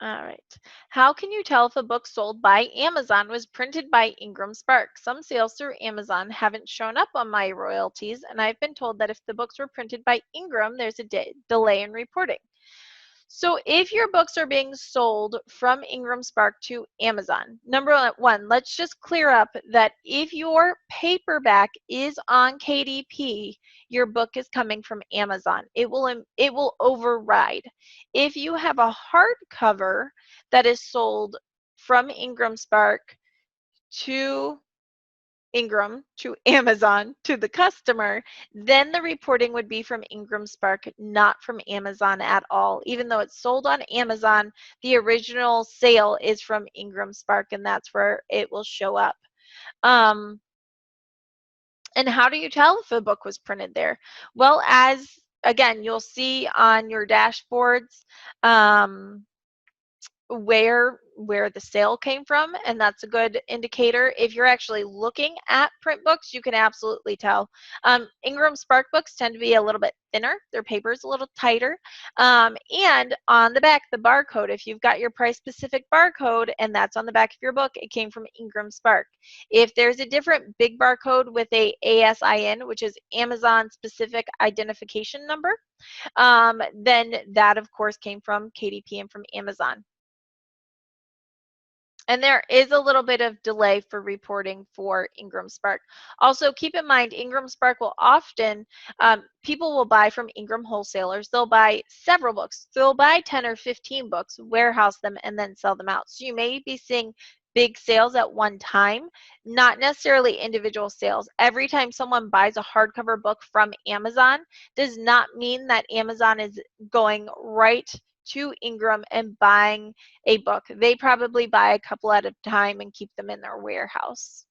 All right. How can you tell if a book sold by Amazon was printed by Ingram Spark? Some sales through Amazon haven't shown up on my royalties, and I've been told that if the books were printed by Ingram, there's a delay in reporting. So if your books are being sold from Ingram Spark to Amazon, number one, let's just clear up that if your paperback is on KDP, your book is coming from Amazon. It will override. If you have a hardcover that is sold from Ingram Spark to Ingram to Amazon to the customer, then the reporting would be from Ingram Spark, not from Amazon at all. Even though it's sold on Amazon, the original sale is from Ingram Spark, and that's where it will show up. And how do you tell if a book was printed there? Well, as again, you'll see on your dashboards, where the sale came from, and that's a good indicator. If you're actually looking at print books, you can absolutely tell. Ingram Spark books tend to be a little bit thinner. Their paper is a little tighter. And on the back, the barcode, if you've got your price specific barcode and that's on the back of your book, it came from Ingram Spark. If there's a different big barcode with a ASIN, which is Amazon specific identification number, then that of course came from KDP and from Amazon. And there is a little bit of delay for reporting for Ingram Spark. Also, keep in mind, Ingram Spark will often, people will buy from Ingram wholesalers. They'll buy several books. They'll buy 10 or 15 books, warehouse them, and then sell them out. So you may be seeing big sales at one time, not necessarily individual sales. Every time someone buys a hardcover book from Amazon does not mean that Amazon is going right to Ingram and buying a book. They probably buy a couple at a time and keep them in their warehouse.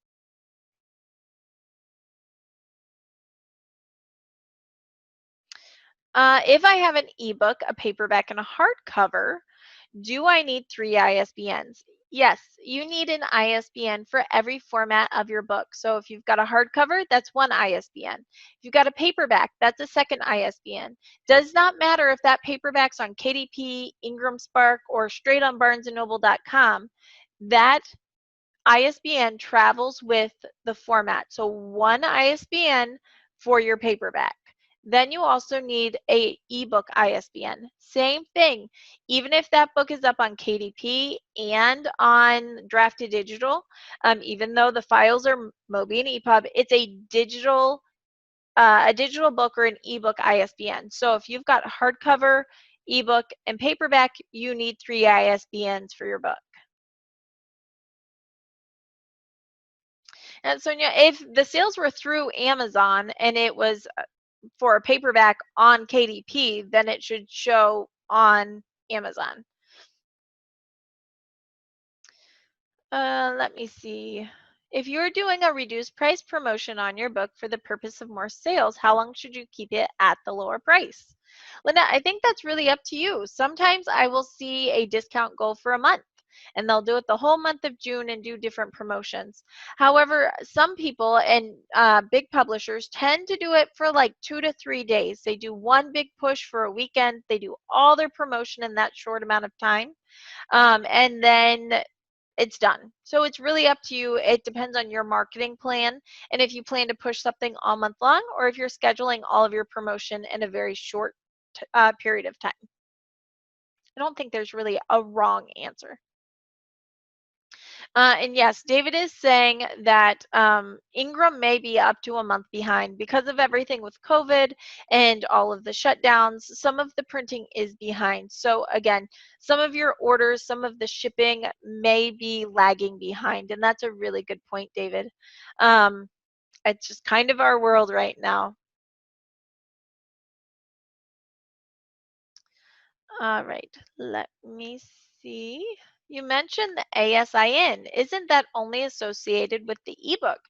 If I have an ebook, a paperback, and a hardcover, do I need 3 ISBNs? Yes, you need an ISBN for every format of your book. So if you've got a hardcover, that's one ISBN. If you've got a paperback, that's a second ISBN. Does not matter if that paperback's on KDP, Ingram Spark, or straight on barnesandnoble.com. That ISBN travels with the format. So one ISBN for your paperback. Then you also need a ebook ISBN. Same thing. Even if that book is up on KDP and on Drafted Digital, even though the files are Mobi and Epub, it's a digital book or an ebook ISBN. So if you've got hardcover, ebook, and paperback, you need 3 ISBNs for your book. And Sonia, if the sales were through Amazon and it was for a paperback on KDP, then it should show on Amazon. Let me see. If you're doing a reduced price promotion on your book for the purpose of more sales, how long should you keep it at the lower price? Linda, I think that's really up to you. Sometimes I will see a discount go for a month, and they'll do it the whole month of June and do different promotions. However, some people and big publishers tend to do it for like 2 to 3 days. They do one big push for a weekend. They do all their promotion in that short amount of time. And then it's done. So it's really up to you. It depends on your marketing plan and if you plan to push something all month long or if you're scheduling all of your promotion in a very short period of time. I don't think there's really a wrong answer. And yes, David is saying that Ingram may be up to a month behind because of everything with COVID and all of the shutdowns. Some of the printing is behind. So again, some of your orders, some of the shipping may be lagging behind. And that's a really good point, David. It's just kind of our world right now. All right, let me see. You mentioned the ASIN. Isn't that only associated with the ebook?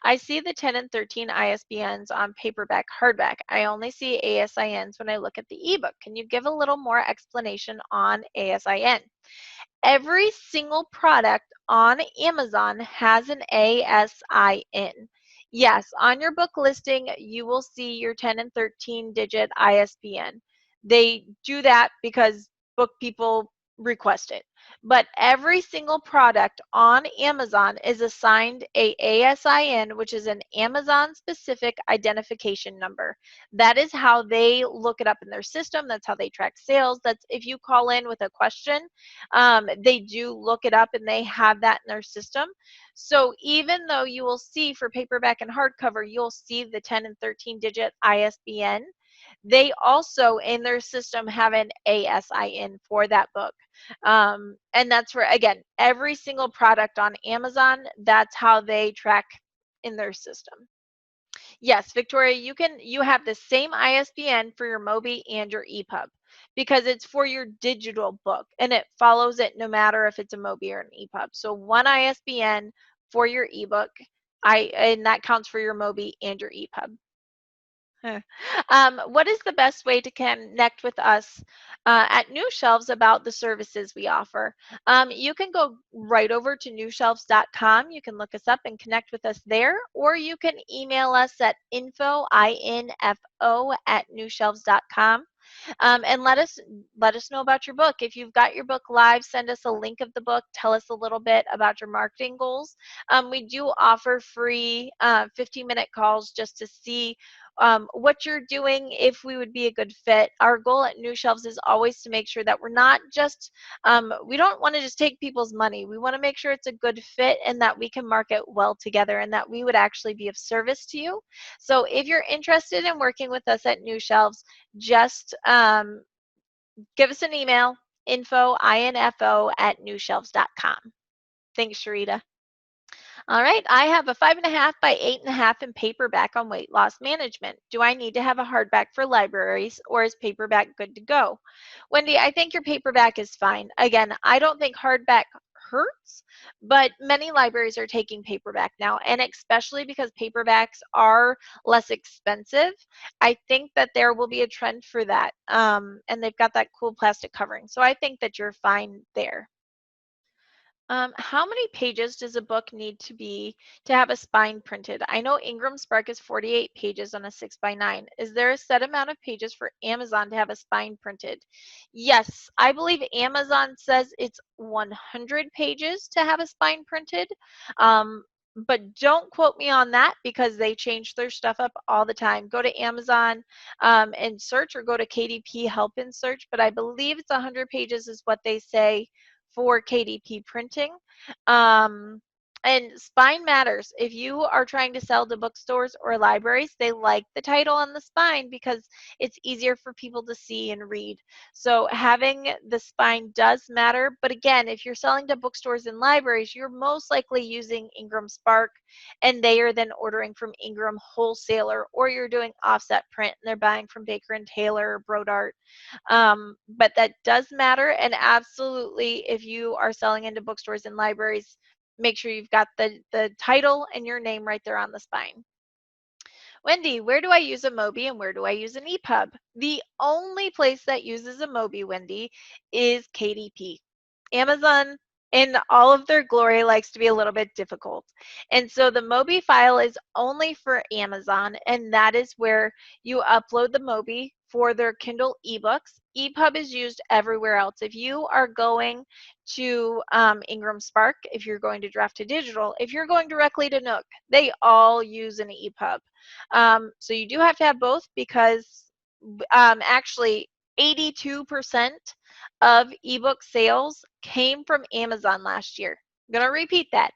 I see the 10 and 13 ISBNs on paperback, hardback. I only see ASINs when I look at the ebook. Can you give a little more explanation on ASIN? Every single product on Amazon has an ASIN. Yes, on your book listing, you will see your 10 and 13 digit ISBN. They do that because book people request it. But every single product on Amazon is assigned a ASIN, which is an Amazon specific identification number. That is how they look it up in their system. That's how they track sales. That's if you call in with a question, they do look it up and they have that in their system. So even though you will see for paperback and hardcover, you'll see the 10 and 13 digit ISBN, they also in their system have an ASIN for that book. And that's for, again, every single product on Amazon, that's how they track in their system. Yes, Victoria, you have the same ISBN for your Mobi and your Epub because it's for your digital book and it follows it no matter if it's a Mobi or an Epub. So one ISBN for your ebook, and that counts for your Mobi and your Epub. What is the best way to connect with us at New Shelves about the services we offer? You can go right over to newshelves.com. You can look us up and connect with us there, or you can email us at info at newshelves.com. And let us know about your book. If you've got your book live, send us a link of the book. Tell us a little bit about your marketing goals. We do offer free 15-minute calls just to see what you're doing, if we would be a good fit. Our goal at New Shelves is always to make sure that we're not just, we don't want to just take people's money. We want to make sure it's a good fit and that we can market well together and that we would actually be of service to you. So if you're interested in working with us at New Shelves, just give us an email, info at newshelves.com. Thanks, Sharita. All right, I have a 5.5 by 8.5 in paperback on weight loss management. Do I need to have a hardback for libraries or is paperback good to go? Wendy, I think your paperback is fine. Again, I don't think hardback hurts, but many libraries are taking paperback now, and especially because paperbacks are less expensive, I think that there will be a trend for that. And they've got that cool plastic covering. So I think that you're fine there. How many pages does a book need to be to have a spine printed? I know Ingram Spark is 48 pages on a 6x9. Is there a set amount of pages for Amazon to have a spine printed? Yes, I believe Amazon says it's 100 pages to have a spine printed. But don't quote me on that because they change their stuff up all the time. Go to Amazon and search, or go to KDP Help and search. But I believe it's 100 pages is what they say for KDP printing. And spine matters. If you are trying to sell to bookstores or libraries, they like the title on the spine because it's easier for people to see and read. So having the spine does matter. But again, if you're selling to bookstores and libraries, you're most likely using Ingram Spark, and they are then ordering from Ingram Wholesaler, or you're doing offset print and they're buying from Baker and Taylor or Brodart. But that does matter. And absolutely, if you are selling into bookstores and libraries, make sure you've got the title and your name right there on the spine. Wendy, where do I use a Mobi and where do I use an Epub? The only place that uses a Mobi, Wendy, is KDP. Amazon, in all of their glory, likes to be a little bit difficult. And so the Mobi file is only for Amazon, and that is where you upload the Mobi for their Kindle ebooks. Epub is used everywhere else. If you are going to Ingram Spark, if you're going to Draft to Digital, if you're going directly to Nook, they all use an Epub. So you do have to have both because actually 82% of ebook sales came from Amazon last year. I'm going to repeat that.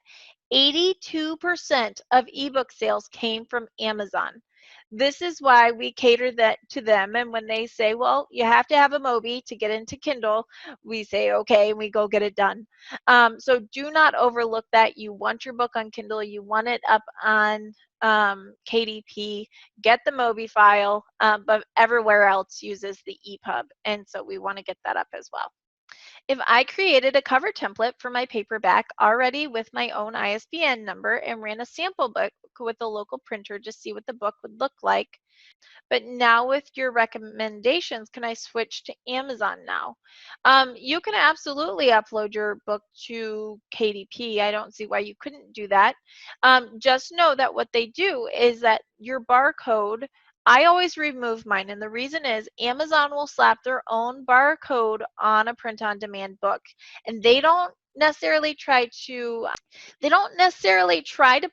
82% of ebook sales came from Amazon. This is why we cater that to them. And when they say, well, you have to have a Mobi to get into Kindle, we say, okay, and we go get it done. So do not overlook that. You want your book on Kindle. You want it up on KDP. Get the Mobi file, but everywhere else uses the Epub. And so we want to get that up as well. If I created a cover template for my paperback already with my own ISBN number and ran a sample book with a local printer to see what the book would look like, but now with your recommendations, can I switch to Amazon now? You can absolutely upload your book to KDP. I don't see why you couldn't do that. Just know that what they do is that your barcode, I always remove mine, and the reason is Amazon will slap their own barcode on a print-on-demand book, and they don't necessarily try to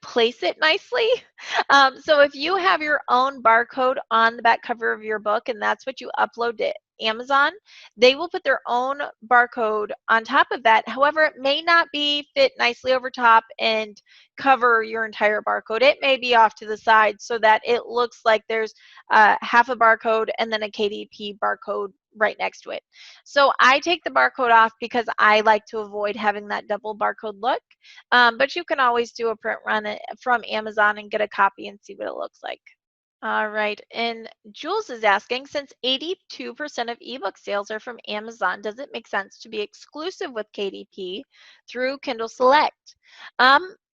place it nicely. So if you have your own barcode on the back cover of your book and that's what you upload to Amazon, they will put their own barcode on top of that. However, it may not be fit nicely over top and cover your entire barcode. It may be off to the side so that it looks like there's half a barcode and then a KDP barcode right next to it. So I take the barcode off because I like to avoid having that double barcode look. But you can always do a print run from Amazon and get a copy and see what it looks like. All right, and Jules is asking, since 82% of ebook sales are from Amazon, does it make sense to be exclusive with KDP through Kindle Select?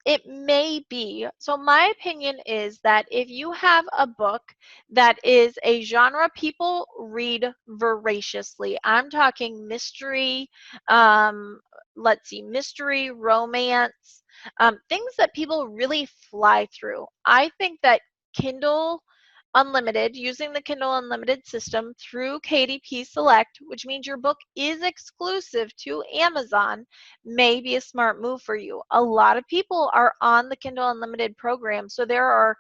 It may be. So my opinion is that if you have a book that is a genre people read voraciously, I'm talking mystery, mystery, romance, things that people really fly through. I think that Kindle Unlimited, using the Kindle Unlimited system through KDP Select, which means your book is exclusive to Amazon, may be a smart move for you. A lot of people are on the Kindle Unlimited program, so there are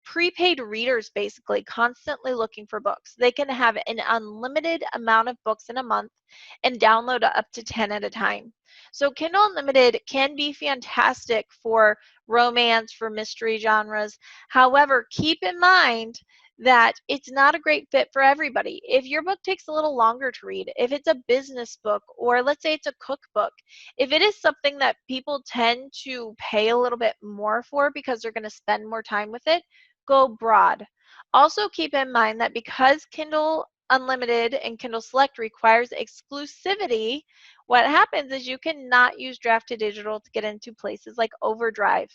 prepaid readers basically constantly looking for books. They can have an unlimited amount of books in a month and download up to 10 at a time. So Kindle Unlimited can be fantastic for romance, for mystery genres. However, keep in mind that it's not a great fit for everybody. If your book takes a little longer to read, if it's a business book, or let's say it's a cookbook, if it is something that people tend to pay a little bit more for because they're going to spend more time with it, go broad. Also keep in mind that because Kindle Unlimited and Kindle Select requires exclusivity, what happens is you cannot use draft to digital to get into places like Overdrive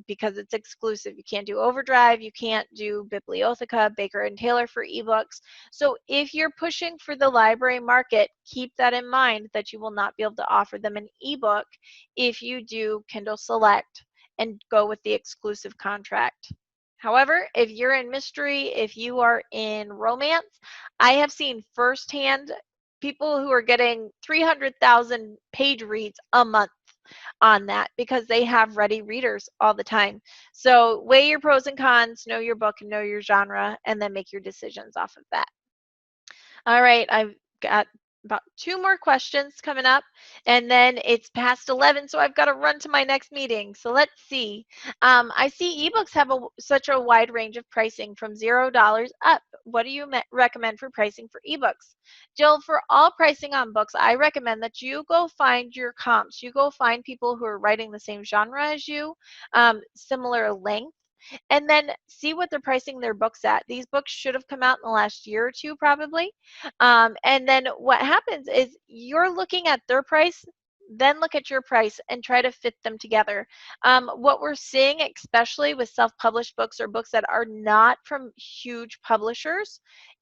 because it's exclusive. You can't do Overdrive, you can't do Bibliotheca, Baker and Taylor for ebooks. So if you're pushing for the library market, keep that in mind that you will not be able to offer them an ebook if you do Kindle Select and go with the exclusive contract. However, if you're in mystery, if you are in romance, I have seen firsthand people who are getting 300,000 page reads a month on that because they have ready readers all the time. So weigh your pros and cons, know your book and know your genre, and then make your decisions off of that. All right, I've got about 2 more questions coming up, and then it's past 11, so I've got to run to my next meeting. So let's see. I see ebooks have such a wide range of pricing from $0 up. What do you recommend for pricing for ebooks? Jill, for all pricing on books, I recommend that you go find your comps. You go find people who are writing the same genre as you, similar length, and then see what they're pricing their books at. These books should have come out in the last year or two probably. And then what happens is you're looking at their price, then look at your price and try to fit them together. What we're seeing, especially with self-published books or books that are not from huge publishers,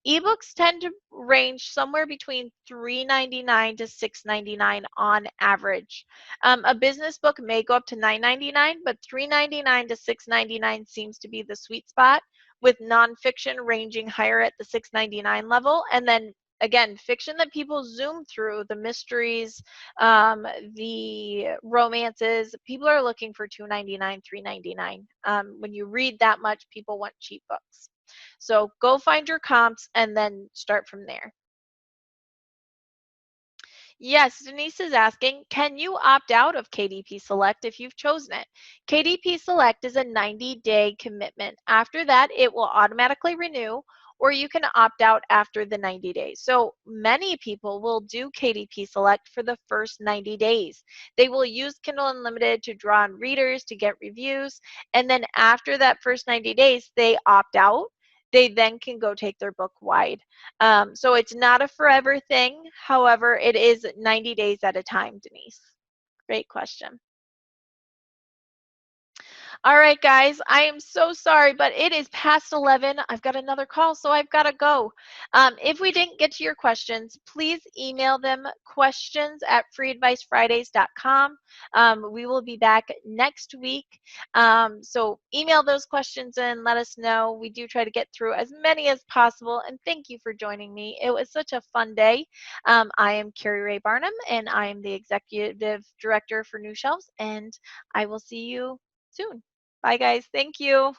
ebooks tend to range somewhere between $3.99 to $6.99 on average. A business book may go up to $9.99, but $3.99 to $6.99 seems to be the sweet spot, with nonfiction ranging higher at the $6.99 level. And then again, fiction that people zoom through, the mysteries, the romances, people are looking for $2.99, $3.99. When you read that much, people want cheap books. So go find your comps and then start from there. Yes, Denise is asking, can you opt out of KDP Select if you've chosen it? KDP Select is a 90-day commitment. After that, it will automatically renew, or you can opt out after the 90 days. So many people will do KDP Select for the first 90 days. They will use Kindle Unlimited to draw on readers, to get reviews, and then after that first 90 days, they opt out. They then can go take their book wide. So it's not a forever thing. However, it is 90 days at a time, Denise. Great question. All right, guys, I am so sorry, but it is past 11. I've got another call, so I've got to go. If we didn't get to your questions, please email them questions@freeadvicefridays.com. We will be back next week. So email those questions and let us know. We do try to get through as many as possible, and thank you for joining me. It was such a fun day. I am Keri Ray Barnum, and I am the Executive Director for New Shelves, and I will see you soon. Bye, guys. Thank you.